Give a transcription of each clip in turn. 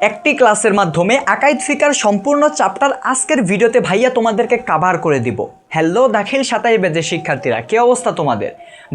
একটি ক্লাসের মাধ্যমে আকাইদ ফিকার সম্পূর্ণ চ্যাপ্টার আজকের ভিডিওতে ভাইয়া তোমাদেরকে কভার করে দিব। হ্যালো দাখিল 27 ব্যাচের শিক্ষার্থীরা, কী অবস্থা তোমাদের?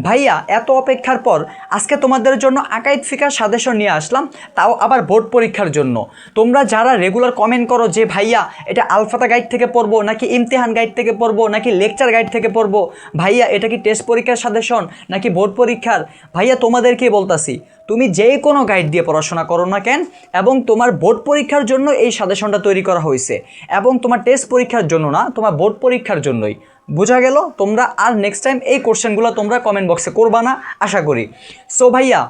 ভাইয়া এত অপেক্ষার পর আজকে তোমাদের জন্য আকাইদ ফিকার সাজেশন নিয়ে আসলাম, তাও আবার বোর্ড পরীক্ষার জন্য। তোমরা যারা রেগুলার কমেন্ট করো যে ভাইয়া এটা আলফাতা গাইড থেকে পড়বো নাকি ইমতিহান গাইড থেকে পড়বো নাকি লেকচার গাইড থেকে পড়বো, ভাইয়া এটা কি টেস্ট পরীক্ষার সাজেশন নাকি বোর্ড পরীক্ষার, ভাইয়া তোমাদেরকেই বলতাছি তুমি যে কোনো গাইড দিয়ে পড়াশোনা করো না কেন, এবং তোমার বোর্ড পরীক্ষার জন্য এই সাজেশনটা তৈরি করা হয়েছে, এবং তোমার টেস্ট পরীক্ষার জন্য না, তোমার বোর্ড পরীক্ষার জন্যই। বোঝা গেল? তোমরা আর নেক্সট টাইম এই কোশ্চেনগুলো তোমরা কমেন্ট বক্সে করবা না আশা করি। সো ভাইয়া,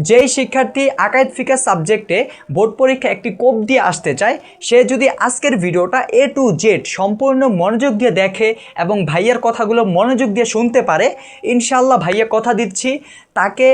যেই শিক্ষার্থী আকাইদ ফিকার সাবজেক্টে বোর্ড পরীক্ষা একটি কোপ দিয়ে আসতে চায়, সে যদি আজকের ভিডিওটা A to Z সম্পূর্ণ মনোযোগ দিয়ে দেখে এবং ভাইয়ার কথাগুলো মনোযোগ দিয়ে শুনতে পারে, ইনশাল্লাহ ভাইয়া কথা দিচ্ছি তাকে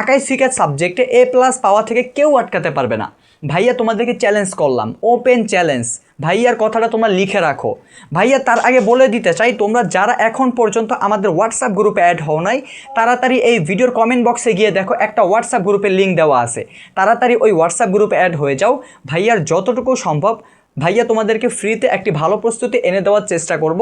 আকাইদ ফিকার সাবজেক্টে A+ পাওয়া থেকে কেউ আটকাতে পারবে না। ভাইয়া তোমাদেরকে চ্যালেঞ্জ করলাম, ওপেন চ্যালেঞ্জ। ভাইয়ার কথাটা তোমরা লিখে রাখো। ভাইয়া তার আগে বলে দিতে চাই, তোমরা যারা এখন পর্যন্ত আমাদের হোয়াটসঅ্যাপ গ্রুপে অ্যাড হও নাই, তাড়াতাড়ি এই ভিডিওর কমেন্ট বক্সে গিয়ে দেখো একটা হোয়াটসঅ্যাপ গ্রুপের লিঙ্ক দেওয়া আছে, তাড়াতাড়ি ওই হোয়াটসঅ্যাপ গ্রুপে অ্যাড হয়ে যাও। ভাইয়ার যতটুকু সম্ভব ভাইয়া তোমাদেরকে ফ্রিতে একটি ভালো প্রস্তুতি এনে দেওয়ার চেষ্টা করব,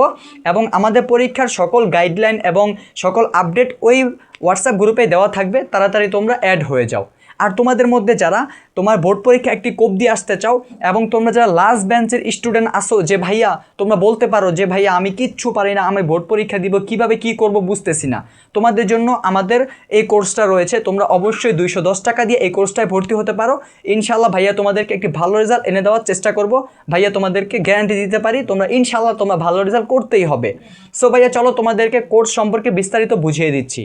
এবং আমাদের পরীক্ষার সকল গাইডলাইন এবং সকল আপডেট ওই হোয়াটসঅ্যাপ গ্রুপে দেওয়া থাকবে, তাড়াতাড়ি তোমরা অ্যাড হয়ে যাও। আর তোমাদের মধ্যে যারা তোমার বোর্ড পরীক্ষা একটি কোপ দিয়ে আসতে চাও, এবং তোমরা যারা লাস্ট বেঞ্চের স্টুডেন্ট আসো, যে ভাইয়া তোমরা বলতে পারো যে ভাইয়া আমি কিচ্ছু পারি না, আমি বোর্ড পরীক্ষা দিব, কিভাবে কি করব বুঝতেছি না, তোমাদের জন্য আমাদের এই কোর্সটা রয়েছে। তোমরা অবশ্যই 210 টাকা দিয়ে এই কোর্সটায় ভর্তি হতে পারো। ইনশাল্লাহ ভাইয়া তোমাদেরকে একটি ভালো রেজাল্ট এনে দেওয়ার চেষ্টা করব। ভাইয়া তোমাদেরকে গ্যারান্টি দিতে পারি তোমরা ইনশাল্লাহ তোমরা ভালো রেজাল্ট করতেই হবে। সো ভাইয়া চলো তোমাদেরকে কোর্স সম্পর্কে বিস্তারিত বুঝিয়ে দিচ্ছি।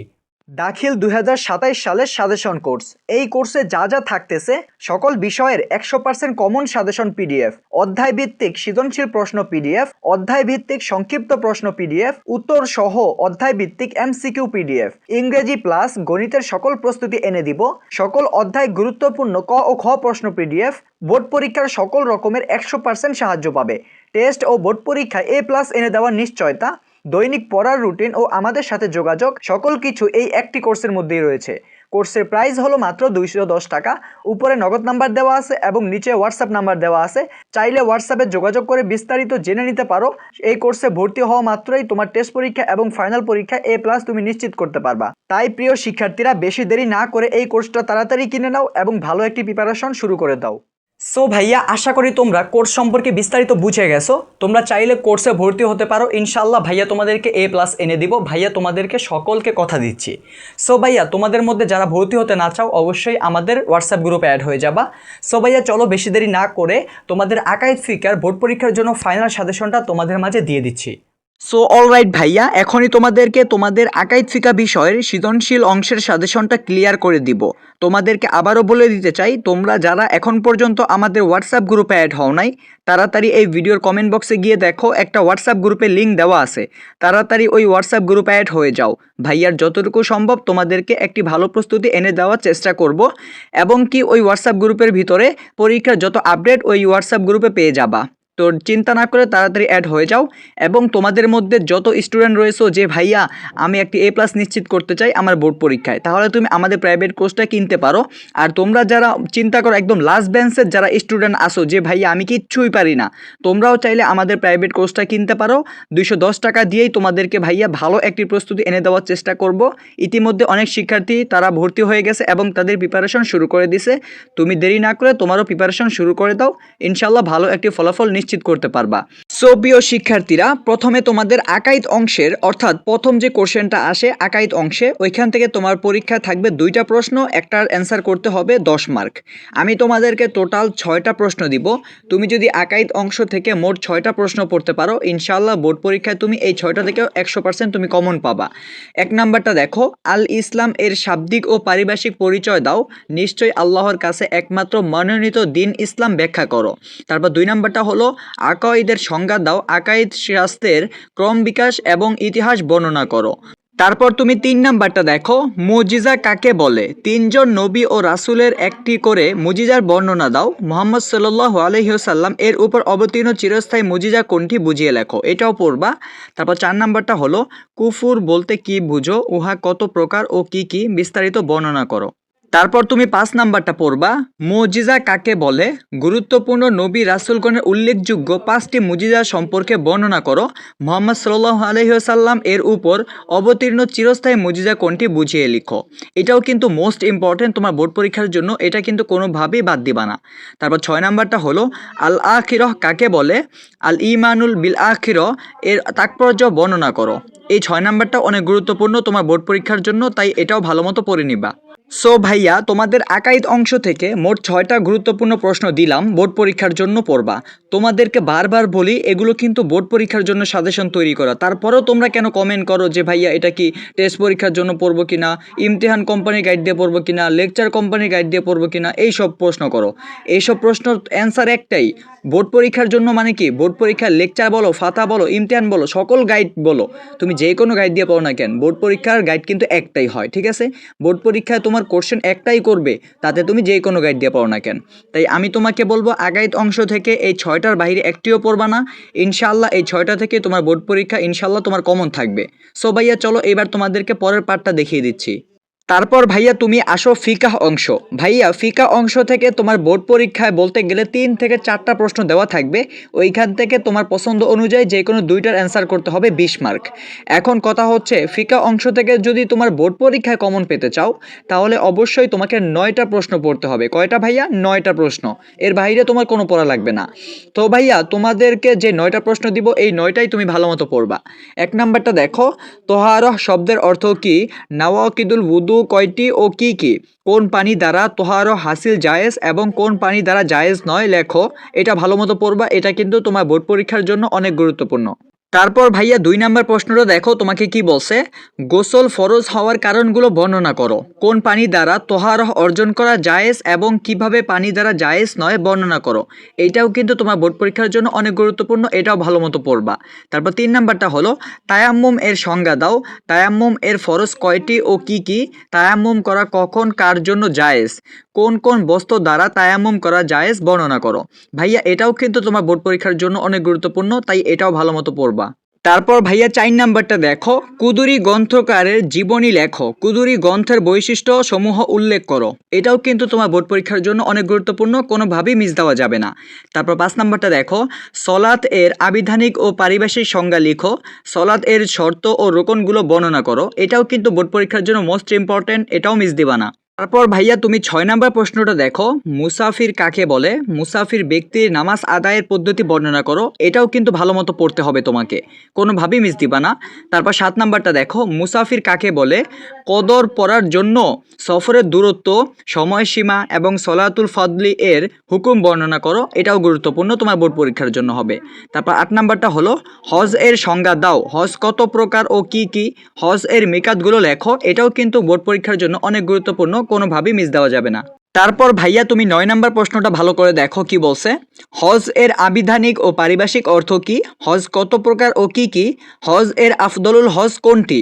দাখিল 2027 সালের সাজেশন কোর্স। এই কোর্সে যা যা থাকতেছে, সকল বিষয়ের 100% কমন সাজেশন পিডিএফ, অধ্যায় ভিত্তিক সৃজনশীল প্রশ্ন পিডিএফ, অধ্যায় ভিত্তিক সংক্ষিপ্ত প্রশ্ন পিডিএফ, উত্তর সহ অধ্যায় ভিত্তিক এমসিকিউ পিডিএফ, ইংরেজি প্লাস গণিতের সকল প্রস্তুতি এনে দিব, সকল অধ্যায় গুরুত্বপূর্ণ ক ও খ প্রশ্ন পিডিএফ, বোর্ড পরীক্ষার সকল রকমের 100% সাহায্য পাবে, টেস্ট ও বোর্ড পরীক্ষায় A+ এনে দেওয়ার নিশ্চয়তা, দৈনিক পড়ার রুটিন ও আমাদের সাথে যোগাযোগ, সকল কিছু এই একটি কোর্সের মধ্যেই রয়েছে। কোর্সের প্রাইস হলো মাত্র 210 টাকা। উপরে নগদ নাম্বার দেওয়া আছে এবং নিচে হোয়াটসঅ্যাপ নাম্বার দেওয়া আছে, চাইলে হোয়াটসঅ্যাপে যোগাযোগ করে বিস্তারিত জেনে নিতে পারো। এই কোর্সে ভর্তি হওয়া মাত্রই তোমার টেস্ট পরীক্ষা এবং ফাইনাল পরীক্ষায় A+ তুমি নিশ্চিত করতে পারবা। তাই প্রিয় শিক্ষার্থীরা, বেশি দেরি না করে এই কোর্সটা তাড়াতাড়ি কিনে নাও এবং ভালো একটি প্রিপারেশন শুরু করে দাও। সো ভাইয়া, আশা করি তোমরা কোর্স সম্পর্কে বিস্তারিত বুঝে গেছো। তোমরা চাইলে কোর্সে ভর্তি হতে পারো, ইনশাল্লাহ ভাইয়া তোমাদেরকে A+ এনে দিব। ভাইয়া তোমাদেরকে সকলকে কথা দিচ্ছি। সো ভাইয়া, তোমাদের মধ্যে যারা ভর্তি হতে না চাও, অবশ্যই আমাদের হোয়াটসঅ্যাপ গ্রুপে অ্যাড হয়ে যাবা। সো ভাইয়া চলো বেশি দেরি না করে তোমাদের আকাইদ ফিকার বোর্ড পরীক্ষার জন্য ফাইনাল সাজেশনটা তোমাদের মাঝে দিয়ে দিচ্ছি। সো অলরাইট ভাইয়া, এখনই তোমাদেরকে তোমাদের আকাইদ ফিকা বিষয়ের সৃজনশীল অংশের সাজেশনটা ক্লিয়ার করে দিব। তোমাদেরকে আবারও বলে দিতে চাই, তোমরা যারা এখন পর্যন্ত আমাদের হোয়াটসঅ্যাপ গ্রুপে অ্যাড হও নাই, তাড়াতাড়ি এই ভিডিওর কমেন্ট বক্সে গিয়ে দেখো একটা হোয়াটসঅ্যাপ গ্রুপের লিঙ্ক দেওয়া আছে, তাড়াতাড়ি ওই হোয়াটসঅ্যাপ গ্রুপে অ্যাড হয়ে যাও। ভাইয়ার যতটুকু সম্ভব তোমাদেরকে একটি ভালো প্রস্তুতি এনে দেওয়ার চেষ্টা করব, এবং কি ওই হোয়াটসঅ্যাপ গ্রুপের ভিতরে পরীক্ষার যত আপডেট ওই হোয়াটসঅ্যাপ গ্রুপে পেয়ে যাবা। তো চিন্তা না করে তাড়াতাড়ি অ্যাড হয়ে যাও, এবং তোমাদের মধ্যে যত স্টুডেন্ট রয়েছে যে ভাইয়া আমি একটি A+ নিশ্চিত করতে চাই আমার বোর্ড পরীক্ষায়, তাহলে তুমি আমাদের প্রাইভেট কোর্সটা কিনতে পারো। আর তোমরা যারা চিন্তা করো একদম লাস্ট বেঞ্চের যারা স্টুডেন্ট আসো যে ভাইয়া আমি কিচ্ছুই পারি না, তোমরাও চাইলে আমাদের প্রাইভেট কোর্সটা কিনতে পারো। 210 টাকা দিয়েই তোমাদেরকে ভাইয়া ভালো একটি প্রস্তুতি এনে দেওয়ার চেষ্টা করব। ইতিমধ্যে অনেক শিক্ষার্থী তারা ভর্তি হয়ে গেছে এবং তাদের প্রিপারেশন শুরু করে দিছে। তুমি দেরি না করে তোমারও প্রিপারেশন শুরু করে দাও, ইনশাল্লাহ ভালো একটি ফলাফল নিশ্চিত করতে পারবা। সো প্রিয় শিক্ষার্থীরা, প্রথমে তোমাদের আকাইদ অংশের, অর্থাৎ প্রথম যে কোশ্চেনটা আসে আকাইদ অংশে, ওইখান থেকে তোমার পরীক্ষা থাকবে 2টা প্রশ্ন, একটার অ্যান্সার করতে হবে 10 মার্ক। আমি তোমাদেরকে টোটাল 6টা প্রশ্ন দিব। তুমি যদি আকাইদ অংশ থেকে মোট 6টা প্রশ্ন পড়তে পারো, ইনশাআল্লাহ বোর্ড পরীক্ষায় তুমি এই 6টা থেকেও 100% তুমি কমন পাবা। 1 নাম্বারটা দেখো, আল ইসলাম এর শাব্দিক ও পারিভাষিক পরিচয় দাও, নিশ্চয়ই আল্লাহর কাছে একমাত্র মনোনীত দিন ইসলাম ব্যাখ্যা করো। তারপর 2 নাম্বারটা হলো আকাইদের সংজ্ঞা দাও, আকাইদ শাস্ত্রের ক্রম বিকাশ এবং ইতিহাস বর্ণনা করো। তারপর তুমি 3 নাম্বারটা দেখো, মুজিজা কাকে বলে, 3জন নবী ও রাসূলের একটি করে মুজিজার বর্ণনা দাও, মুহাম্মদ সাল্লাল্লাহু আলাইহি ওয়াসাল্লাম এর উপর অবতীর্ণ চিরস্থায়ী মুজিজা কোনটি বুঝিয়ে লেখো, এটাও পড়বা। তারপর 4 নাম্বারটা হলো কুফুর বলতে কি বুঝো, উহা কত প্রকার ও কি কি বিস্তারিত বর্ণনা করো। তারপর তুমি 5 নাম্বারটা পড়বা, মুজিজা কাকে বলে? গুরুত্বপূর্ণ নবী রাসূলগণের উল্লেখযোগ্য 5টি মুজিজা সম্পর্কে বর্ণনা করো। মুহাম্মদ সাল্লাল্লাহু আলাইহি ওয়াসাল্লাম এর উপর অবতীর্ণ চিরস্থায়ী মুজিজা কোনটি বুঝিয়ে লিখো। এটাও কিন্তু মোস্ট ইম্পর্টেন্ট তোমার বোর্ড পরীক্ষার জন্য, এটা কিন্তু কোনোভাবেই বাদ দিবা না। তারপর 6 নাম্বারটা হলো আল আখিরহ কাকে বলে? আল ইমানুল বিল আখিরহ এর তাৎপর্য বর্ণনা করো। এই 6 নাম্বারটা অনেক গুরুত্বপূর্ণ তোমার বোর্ড পরীক্ষার জন্য, তাই এটাও ভালো মতো পড়ে নিবা। সো ভাইয়া, তোমাদের আকাইদ অংশ থেকে মোট 6টা গুরুত্বপূর্ণ প্রশ্ন দিলাম, বোর্ড পরীক্ষার জন্য পড়বা। তোমাদেরকে বারবার বলি এগুলো কিন্তু বোর্ড পরীক্ষার জন্য সাজেশন তৈরি করা, তারপরেও তোমরা কেন কমেন্ট করো যে ভাইয়া এটা কি টেস্ট পরীক্ষার জন্য পড়বো কিনা, ইমতিহান কোম্পানির গাইড দিয়ে পড়বো কিনা, লেকচার কোম্পানির গাইড দিয়ে পড়বো কিনা, এইসব প্রশ্ন করো। এইসব প্রশ্নের অ্যান্সার একটাই, বোর্ড পরীক্ষার জন্য মানে কি, বোর্ড পরীক্ষার লেকচার বলো, ফাতা বলো, ইমতিহান বলো, সকল গাইড বলো, তুমি যে কোনো গাইড দিয়ে পড়ো না কেন, বোর্ড পরীক্ষার গাইড কিন্তু একটাই হয়, ঠিক আছে? বোর্ড পরীক্ষায় তোমার কোশ্চেন একটাই করবে, তাতে তুমি যে কোনো গাইড দিয়ে পড়ো না কেন। তাই আমি তোমাকে বলবো আগাইদ অংশ থেকে এই 6টার বাইরে একটিও পড়বা না। ইনশাল্লাহ এই 6টা থেকে তোমার বোর্ড পরীক্ষা ইনশাল্লাহ তোমার কমন থাকবে। সো ভাইয়া চলো এবার তোমাদেরকে পরের পার্টটা দেখিয়ে দিচ্ছি। তারপর ভাইয়া তুমি আসো ফিকাহ অংশ। ভাইয়া ফিকাহ অংশ থেকে তোমার বোর্ড পরীক্ষায় বলতে গেলে 3 থেকে 4টা প্রশ্ন দেওয়া থাকবে, ওইখান থেকে তোমার পছন্দ অনুযায়ী যে কোনো 2টার অ্যান্সার করতে হবে 20 মার্ক। এখন কথা হচ্ছে ফিকাহ অংশ থেকে যদি তোমার বোর্ড পরীক্ষায় কমন পেতে চাও তাহলে অবশ্যই তোমাকে 9টা প্রশ্ন পড়তে হবে। কয়টা ভাইয়া? 9টা প্রশ্ন, এর বাইরে তোমার কোনো পড়া লাগবে না। তো ভাইয়া তোমাদেরকে যে 9টা প্রশ্ন দিব এই 9টাই তুমি ভালো মতো পড়বা। 1 নাম্বারটা দেখো, তোহারহ শব্দের অর্থ কি? নাওয়াকিদুল wudu কয়টি ও কি কি? কোন পানি দ্বারা তোহারহ হাসিল জায়েজ এবং কোন পানি দ্বারা জায়েজ নয় লেখো। এটা ভালো মতো পড়বা, এটা কিন্তু তোমার বোর্ড পরীক্ষার জন্য অনেক গুরুত্বপূর্ণ। তারপর ভাইয়া 2 নাম্বার প্রশ্নটা দেখো, তোমাকে কি বলছে? গোসল ফরজ হওয়ার কারণগুলো বর্ণনা করো। কোন পানি দ্বারা তোহারহ অর্জন করা জায়েজ এবং কিভাবে পানি দ্বারা জায়েজ নয় বর্ণনা করো। এইটাও কিন্তু তোমার বোর্ড পরীক্ষার জন্য অনেক গুরুত্বপূর্ণ, এটাও ভালো মতো পড়বা। তারপর 3 নাম্বারটা হলো তায়াম্মুম এর সংজ্ঞা দাও। তায়াম্মুম এর ফরজ কয়টি ও কি কি? তায়াম্মুম করা কখন কার জন্য জায়েজ? কোন কোন বস্তু দ্বারা তায়াম্মুম করা জায়েজ বর্ণনা করো। ভাইয়া এটাও কিন্তু তোমার বোর্ড পরীক্ষার জন্য অনেক গুরুত্বপূর্ণ, তাই এটাও ভালো মতো পড়বা। তারপর ভাইয়া 4 নাম্বারটা দেখো, কুদুরি গ্রন্থকারের জীবনী লেখো। কুদুরি গ্রন্থের বৈশিষ্ট্য সমূহ উল্লেখ করো। এটাও কিন্তু তোমার বোর্ড পরীক্ষার জন্য অনেক গুরুত্বপূর্ণ, কোনোভাবেই মিস দেওয়া যাবে না। তারপর 5 নাম্বারটা দেখো, সলাত এর আবিধানিক ও পারিভাষিক সংজ্ঞা লিখো। সলাত এর শর্ত ও রোকনগুলো বর্ণনা করো। এটাও কিন্তু বোর্ড পরীক্ষার জন্য মোস্ট ইম্পর্টেন্ট, এটাও মিস দিবা না। তারপর ভাইয়া তুমি 6 নাম্বার প্রশ্নটা দেখো, মুসাফির কাকে বলে? মুসাফির ব্যক্তির নামাজ আদায়ের পদ্ধতি বর্ণনা করো। এটাও কিন্তু ভালো মতো পড়তে হবে তোমাকে, কোনোভাবেই মিস দিবা না। তারপর 7 নাম্বারটা দেখো, মুসাফির কাকে বলে? কদর পড়ার জন্য সফরের দূরত্ব, সময়সীমা এবং সলাতুল ফদলি এর হুকুম বর্ণনা করো। এটাও গুরুত্বপূর্ণ, তোমার বোর্ড পরীক্ষার জন্য হবে। তারপর 8 নাম্বারটা হলো হজ এর সংজ্ঞা দাও। হজ কত প্রকার ও কি কি? হজ এর মিকাতগুলো লেখো। এটাও কিন্তু বোর্ড পরীক্ষার জন্য অনেক গুরুত্বপূর্ণ, কোনোভাবেই মিস দেওয়া যাবে না। তারপর ভাইয়া তুমি 9 নাম্বার প্রশ্নটা ভালো করে দেখো, কি বলছে? হজ এর আবিধানিক ও পারিভাষিক অর্থ কি? হজ কত প্রকার ও কি কি? হজ এর আফদলুল হজ কোনটি?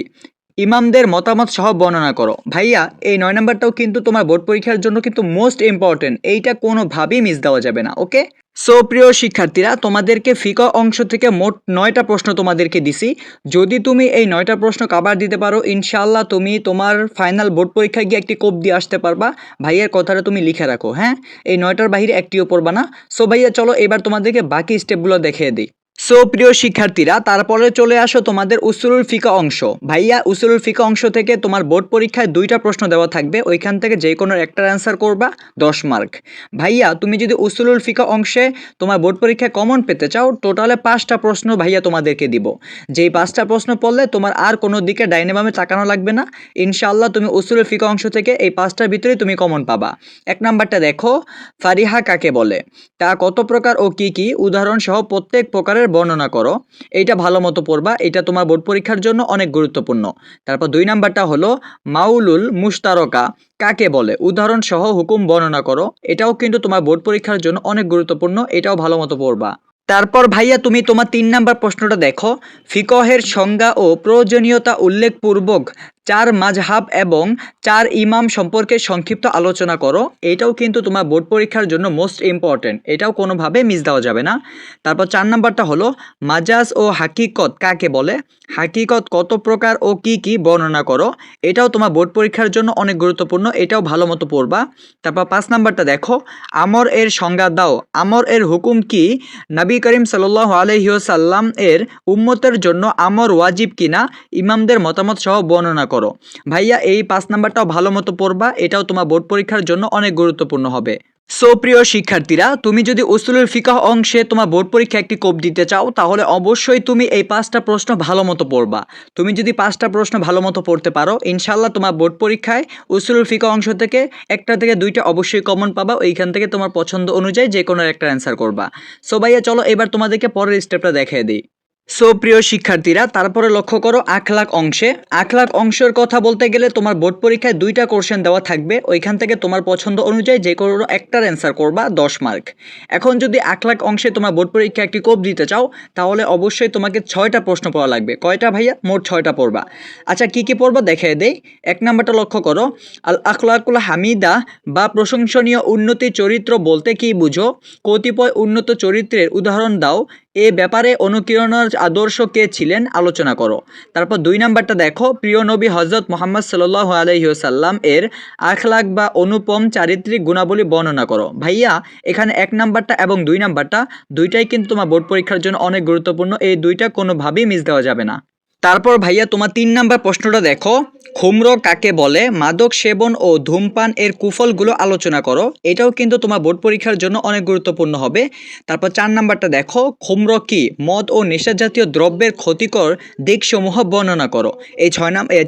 ইমামদের মতামত সহ বর্ণনা করো। ভাইয়া এই 9 নাম্বারটাও কিন্তু তোমার বোর্ড পরীক্ষার জন্য কিন্তু মোস্ট ইম্পর্টেন্ট, এইটা কোনোভাবেই মিস দেওয়া যাবে না। ওকে, সো প্রিয় শিক্ষার্থীরা, তোমাদেরকে ফিকহ অংশ থেকে মোট 9টা প্রশ্ন তোমাদেরকে দিছি। যদি তুমি এই 9টা প্রশ্ন কভার দিতে পারো ইনশাআল্লাহ তুমি তোমার ফাইনাল বোর্ড পরীক্ষায় গিয়ে একটি কোপ দিয়ে আসতে পারবা। ভাইয়ের কথাটা তুমি লিখে রাখো, হ্যাঁ? এই 9টার বাইরে একটিও পড়বা না। সো ভাইয়া চলো এবার তোমাদেরকে বাকি স্টেপগুলো দেখিয়ে দিই। সো প্রিয় শিক্ষার্থীরা, তারপরে চলে আসো তোমাদের উসুলুল ফিকহ অংশ। ভাইয়া উসুলুল ফিকহ অংশ থেকে তোমার বোর্ড পরীক্ষায় 2টা প্রশ্ন দেওয়া থাকবে, ওইখান থেকে যে কোনো একটার অ্যান্সার করবা 10 মার্ক। ভাইয়া তুমি যদি উসুলুল ফিকহ অংশে তোমার বোর্ড পরীক্ষায় কমন পেতে চাও, টোটালে 5টা প্রশ্ন ভাইয়া তোমাদেরকে দিব। যেই 5টা প্রশ্ন পড়লে তোমার আর কোনো দিকে ডাইনে বামে তাকানো লাগবে না। ইনশাআল্লাহ তুমি উসুলুল ফিকহ অংশ থেকে এই 5টার ভিতরেই তুমি কমন পাবা। 1 নাম্বারটা দেখো, ফারিহা কাকে বলে? তা কত প্রকার ও কি কি? উদাহরণ সহ প্রত্যেক প্রকারের বর্ণনা করো। এইটা ভালো মতো পড়বা, এটা তোমার বোর্ড পরীক্ষার জন্য অনেক গুরুত্বপূর্ণ। তারপর 2 নাম্বারটা হলো মাউলুল মুশতারকা কাকে বলে? উদাহরণ সহ হুকুম বর্ণনা করো। এটাও কিন্তু তোমার বোর্ড পরীক্ষার জন্য অনেক গুরুত্বপূর্ণ, এটাও ভালো মতো পড়বা। তারপর ভাইয়া তুমি তোমার 3 নাম্বার প্রশ্নটা দেখো, ফিকহের সংজ্ঞা ও প্রয়োজনীয়তা উল্লেখপূর্বক চার মাযহাব এবং চার ইমাম সম্পর্কে সংক্ষিপ্ত আলোচনা করো। এটাও কিন্তু তোমার বোর্ড পরীক্ষার জন্য মোস্ট ইম্পর্টেন্ট, এটাও কোনোভাবে মিস দেওয়া যাবে না। তারপর 4 নাম্বারটা হলো মাজাজ ও হাকিকত কাকে বলে, হাকিকত কত প্রকার ও কি কি বর্ণনা করো। এটাও তোমার বোর্ড পরীক্ষার জন্য অনেক গুরুত্বপূর্ণ, এটাও ভালো মতো পড়বা। তারপর 5 নাম্বারটা দেখো, আমর এর সংজ্ঞা দাও, আমর এর হুকুম কি, নবী করিম সাল্লাল্লাহু আলাইহি ওয়াসাল্লাম এর উম্মতের জন্য আমর ওয়াজিব কিনা, ইমামদের মতামত সহ বর্ণনা করো। ভাইয়া এই 5 নাম্বারটাও ভালো মতো পড়বা, এটাও তোমার বোর্ড পরীক্ষার জন্য অনেক গুরুত্বপূর্ণ হবে। সো প্রিয় শিক্ষার্থীরা, তুমি যদি উসুলুল ফিকাহ অংশে তোমার বোর্ড পরীক্ষা একটি কোপ দিতে চাও, তাহলে অবশ্যই তুমি এই 5টা প্রশ্ন ভালো মতো পড়বা। তুমি যদি 5টা প্রশ্ন ভালো মতো পড়তে পারো, ইনশাল্লাহ তোমার বোর্ড পরীক্ষায় উসুলুল ফিকাহ অংশ থেকে একটা থেকে দুইটা অবশ্যই কমন পাবা। ওইখান থেকে তোমার পছন্দ অনুযায়ী যে কোনো একটা অ্যান্সার করবা। সো ভাইয়া চলো এবার তোমাদেরকে পরের স্টেপটা দেখিয়ে দিই। সো প্রিয় শিক্ষার্থীরা, তারপরে লক্ষ্য করো আখলাক অংশে। আখলাক অংশের কথা বলতে গেলে তোমার বোর্ড পরীক্ষায় 2টা কোশ্চেন দেওয়া থাকবে, ওইখান থেকে তোমার পছন্দ অনুযায়ী যে কোনো একটার অ্যান্সার করবা 10 মার্ক। এখন যদি আখলাক অংশে তোমার বোর্ড পরীক্ষা একটি কোপ দিতে চাও, তাহলে অবশ্যই তোমাকে 6টা প্রশ্ন পড়া লাগবে। কয়টা ভাইয়া? মোট 6টা পড়বা। আচ্ছা কি কি পড়বা দেখিয়ে দেই। 1 নাম্বারটা লক্ষ্য করো, আল আখলাকুল হামিদা বা প্রশংসনীয় উন্নতি চরিত্র বলতে কি বুঝো, কতিপয় উন্নত চরিত্রের উদাহরণ দাও, এ ব্যাপারে অনুকরণের আদর্শ কে ছিলেন আলোচনা করো। তারপর 2 নাম্বারটা দেখো, প্রিয় নবী হযরত মুহাম্মদ সাল্লাল্লাহু আলাইহি ওয়াসাল্লাম এর আখলাক বা অনুপম চারিত্রিক গুণাবলী বর্ণনা করো। ভাইয়া এখানে 1 নাম্বারটা এবং 2 নাম্বারটা দুইটাই কিন্তু তোমার বোর্ড পরীক্ষার জন্য অনেক গুরুত্বপূর্ণ, এই দুইটা কোনোভাবেই মিস দেওয়া যাবে না। তারপর ভাইয়া তোমার 3 নাম্বার প্রশ্নটা দেখো, খুমর কাকে বলে, মাদক সেবন ও ধূমপান এর কুফলগুলো আলোচনা করো। এটাও কিন্তু তোমার বোর্ড পরীক্ষার জন্য অনেক গুরুত্বপূর্ণ হবে। তারপর 4 নাম্বারটা দেখো, খুমর কি, মদ ও নেশাজাতীয় দ্রব্যের ক্ষতিকর দিকসমূহ বর্ণনা করো। এই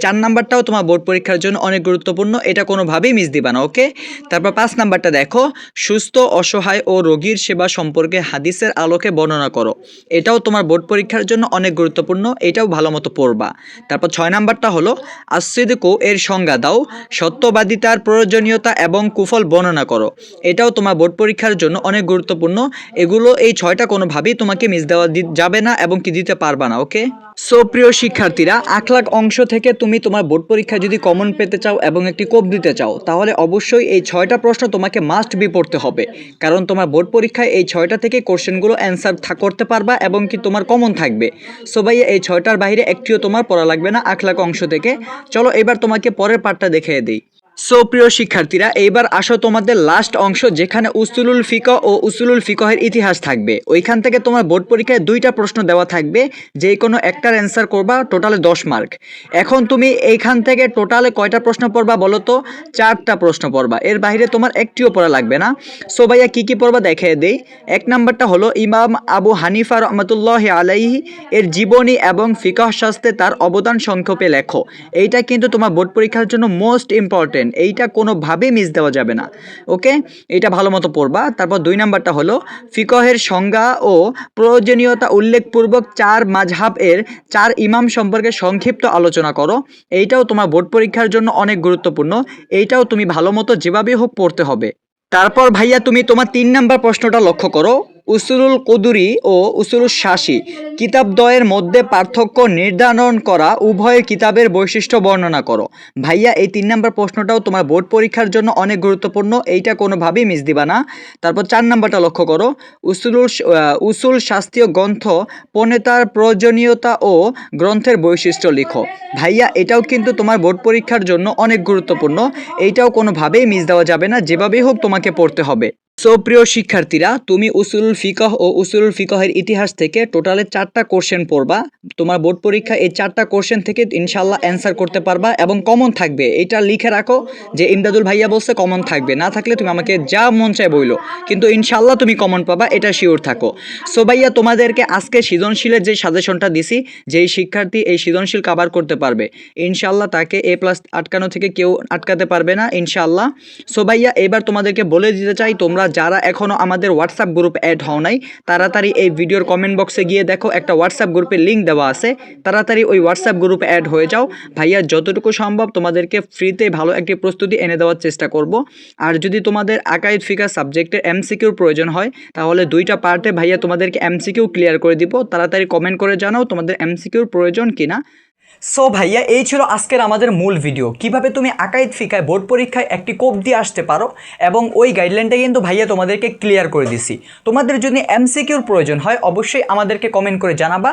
4 নাম্বারটাও তোমার বোর্ড পরীক্ষার জন্য অনেক গুরুত্বপূর্ণ, এটা কোনোভাবেই মিস দিবা না। ওকে। তারপর 5 নাম্বারটা দেখো, সুস্থ অসহায় ও রোগীর সেবা সম্পর্কে হাদিসের আলোকে বর্ণনা করো। এটাও তোমার বোর্ড পরীক্ষার জন্য অনেক গুরুত্বপূর্ণ, এটাও ভালো মতো পড়বা। তারপর 6 নাম্বারটা হলো আসিদকু এর সংজ্ঞা দাও, সত্যবাদিতার প্রয়োজনীয়তা এবং কুফল বর্ণনা করো। এটাও তোমার বোর্ড পরীক্ষার জন্য অনেক গুরুত্বপূর্ণ, এগুলো এই 6টা কোনোভাবেই তোমাকে মিস দেওয়া যাবে না এবং কি দিতে পারবা না। ওকে। সো প্রিয় শিক্ষার্থীরা, আখলাক অংশ থেকে তুমি তোমার বোর্ড পরীক্ষা যদি কমন পেতে চাও এবং একটি কোপ দিতে চাও, তাহলে অবশ্যই এই 6টা প্রশ্ন তোমাকে মাস্ট বি পড়তে হবে, কারণ তোমার বোর্ড পরীক্ষায় এই 6টা থেকে কোশ্চেনগুলো অ্যান্সার করতে পারবা এবং কি তোমার কমন থাকবে। সো ভাইয়া এই 6টার বাইরে একটিও তোমার পড়া লাগবে না আখলাক অংশ থেকে। চলো এবার তোমাকে পরের পার্টটা দেখিয়ে দিই। সো প্রিয় শিক্ষার্থীরা, এইবার আসো তোমাদের লাস্ট অংশ, যেখানে উসুলুল ফিকহ ও উসুলুল ফিকহের ইতিহাস থাকবে। ওইখান থেকে তোমার বোর্ড পরীক্ষায় 2টা প্রশ্ন দেওয়া থাকবে, যে কোনো একটার অ্যান্সার করবা, টোটালে 10 মার্ক। এখন তুমি এইখান থেকে টোটালে কয়টা প্রশ্ন পড়বা বলো তো? 4টা প্রশ্ন পড়বা, এর বাইরে তোমার একটিও পড়া লাগবে না। সো ভাইয়া কী কী পড়বা দেখিয়ে দেই। 1 নাম্বারটা হলো ইমাম আবু হানিফা রহমাতুল্লাহি আলাইহি এর জীবনী এবং ফিকহ শাস্ত্রে তার অবদান সংক্ষেপে লেখো। এইটা কিন্তু তোমার বোর্ড পরীক্ষার জন্য মোস্ট ইম্পর্টেন্ট, এইটা কোনোভাবেই মিস দেওয়া যাবে না। ওকে, এটা ভালো মতো পড়বা। তারপর 2 নাম্বারটা হলো ফিকহের সংজ্ঞা ও প্রয়োজনীয়তা উল্লেখপূর্বক 4 মাযহাব এর 4 ইমাম সম্পর্কে সংক্ষিপ্ত আলোচনা করো। এইটাও তোমার বোর্ড পরীক্ষার জন্য অনেক গুরুত্বপূর্ণ, এইটাও তুমি ভালো মতো যেভাবেই হোক পড়তে হবে। তারপর ভাইয়া তুমি তোমার 3 নাম্বার প্রশ্নটা লক্ষ্য করো, উসুলুল কুদুরি ও উসুলুল শাসি কিতাবদ্বয়ের মধ্যে পার্থক্য নির্ধারণ করা, উভয় কিতাবের বৈশিষ্ট্য বর্ণনা করো। ভাইয়া এই 3 নাম্বার প্রশ্নটাও তোমার বোর্ড পরীক্ষার জন্য অনেক গুরুত্বপূর্ণ, এইটা কোনোভাবেই মিস দিবা না। তারপর 4 নাম্বারটা লক্ষ্য করো, উসুল শাস্ত্রীয় গ্রন্থ প্রণেতার প্রয়োজনীয়তা ও গ্রন্থের বৈশিষ্ট্য লিখো। ভাইয়া এটাও কিন্তু তোমার বোর্ড পরীক্ষার জন্য অনেক গুরুত্বপূর্ণ, এইটাও কোনোভাবেই মিস দেওয়া যাবে না, যেভাবেই হোক তোমাকে পড়তে হবে। সো প্রিয় শিক্ষার্থীরা, তুমি উসুলুল ফিকহ ও উসুলুল ফিকহের ইতিহাস থেকে টোটালে 4টা কোশ্চেন পড়বা। তোমার বোর্ড পরীক্ষা এই 4টা কোশ্চেন থেকে ইনশাল্লাহ অ্যান্সার করতে পারবা এবং কমন থাকবে। এটা লিখে রাখো যে ইমদাদুল ভাইয়া বলছে কমন থাকবে, না থাকলে তুমি আমাকে যা মন চায় বইলো, কিন্তু ইনশাল্লাহ তুমি কমন পাবা, এটা শিওর থাকো। সো ভাইয়া তোমাদেরকে আজকে সৃজনশীলের যে সাজেশনটা দিছি, যেই শিক্ষার্থী এই সৃজনশীল কভার করতে পারবে, ইনশাল্লাহ তাকে A+ আটকানো থেকে কেউ আটকাতে পারবে না ইনশাল্লাহ। সো ভাইয়া এবার তোমাদেরকে বলে দিতে চাই, তোমরা যারা এখনও আমাদের হোয়াটসঅ্যাপ গ্রুপ অ্যাড হও নাই, তাড়াতাড়ি এই ভিডিওর কমেন্ট বক্সে গিয়ে দেখো, একটা হোয়াটসঅ্যাপ গ্রুপের লিঙ্ক দেওয়া আছে, তাড়াতাড়ি ওই হোয়াটসঅ্যাপ গ্রুপে অ্যাড হয়ে যাও। ভাইয়া যতটুকু সম্ভব তোমাদেরকে ফ্রিতে ভালো একটি প্রস্তুতি এনে দেওয়ার চেষ্টা করব। আর যদি তোমাদের আকাইদ ফিকহ সাবজেক্টের MCQর প্রয়োজন হয়, তাহলে 2টা পার্টে ভাইয়া তোমাদেরকে MCQ ক্লিয়ার করে দিব। তাড়াতাড়ি কমেন্ট করে জানাও তোমাদের MCQর প্রয়োজন কিনা। সো ভাইয়া এই ছিল আজকের আমাদের মূল ভিডিও, কিভাবে তুমি আকাইদ ফিকায় বোর্ড পরীক্ষায় একটি কোপ দিয়ে আসতে পারো, এবং ওই গাইডলাইনটা কিন্তু ভাইয়া তোমাদেরকে ক্লিয়ার করে দিছি। তোমাদের যদি এমসিকিউর প্রয়োজন হয় অবশ্যই আমাদেরকে কমেন্ট করে জানাবা,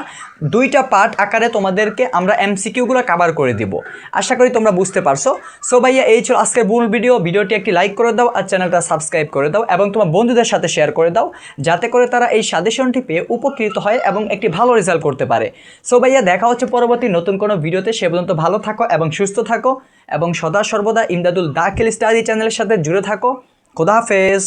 2টা পার্ট আকারে তোমাদেরকে আমরা এমসিকিউগুলো কভার করে দিব। আশা করি তোমরা বুঝতে পারছো। সো ভাইয়া এই ছিল আজকের মূল ভিডিওটি একটি লাইক করে দাও আর চ্যানেলটা সাবস্ক্রাইব করে দাও এবং তোমার বন্ধুদের সাথে শেয়ার করে দাও, যাতে করে তারা এই সাজেশনটি পেয়ে উপকৃত হয় এবং একটি ভালো রেজাল্ট করতে পারে। সো ভাইয়া দেখা হচ্ছে পরবর্তী নতুন কোনো ভিডিওতে। সে পর্যন্ত ভালো থাকো এবং সুস্থ থাকো এবং সদা সর্বদা ইমদাদুল দাখিল স্টাডি চ্যানেলের সাথে জুড়ে থাকো। খোদা হাফেজ।